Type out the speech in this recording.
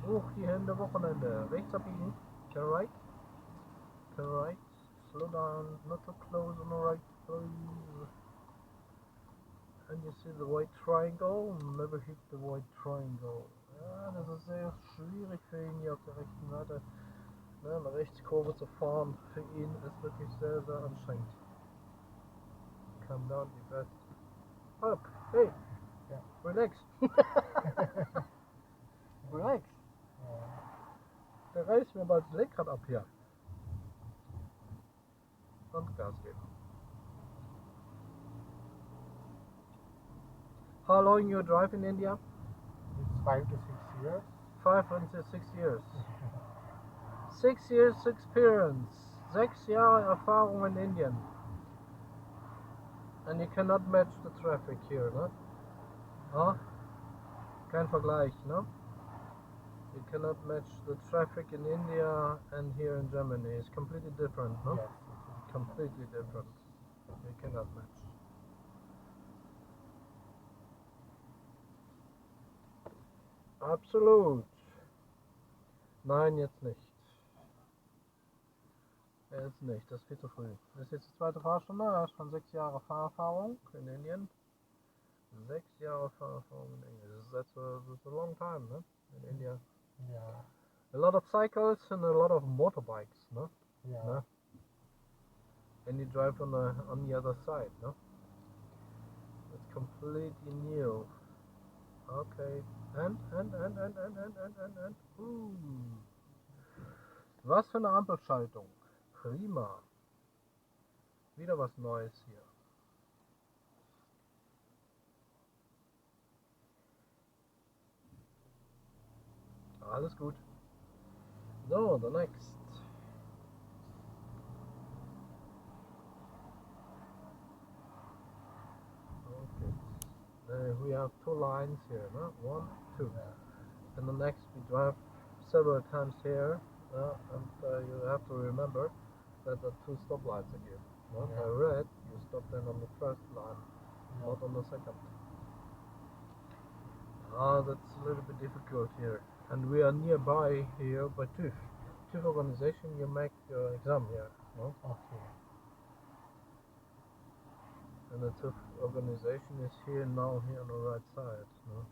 Hoch die Hände, Wochenende. Rechts abbiegen. Turn right. Turn right. Slow down. Not too close on the right, please. And you see the white triangle. Never hit the white triangle. Ja, das ist sehr schwierig für ihn hier auf der rechten Seite. Ne, eine Rechtskurve zu fahren. Für ihn ist wirklich sehr, sehr anstrengend. Come down, be fast. Up. Hey. Ja. Relax. Relax. Ja. Der reißt mir bald das Lenkrad ab hier. Und Gas geben. How long you drive in India? It's 5 to 6 years. 5 until 6 years. 6 years experience. 6 Jahre Erfahrung in Indien. And you cannot match the traffic here, no? Huh? Kein Vergleich, no? You cannot match the traffic in India and here in Germany. It's completely different, no? Yes. Completely different. You cannot match. Absolut. Nein, jetzt nicht. Jetzt nicht, das ist viel zu früh. Das ist jetzt die zweite Fahrstunde, er hat schon 6 Jahre Fahrerfahrung in Indien. 6 Jahre Fahrerfahrung in Indien. That's a long time, ne? In India. Yeah. A lot of cycles and a lot of motorbikes, no? Yeah. No? And you drive on the other side, no? It's completely new. Okay. And. Was für eine Ampelschaltung. Prima. Wieder was Neues hier. Alles gut. So, the next. Okay. We have 2 lines here, no? 1, 2. Yeah. And the next we drive several times here, and you have to remember that the 2 stoplights are here. No? Yeah. By red, you stop then on the first line, Yeah. not on the second. Ah, that's a little bit difficult here. And we are nearby here by TÜV. TÜV organization, you make your exam here. No? Okay. And the TÜV organization is here now, here on the right side. No?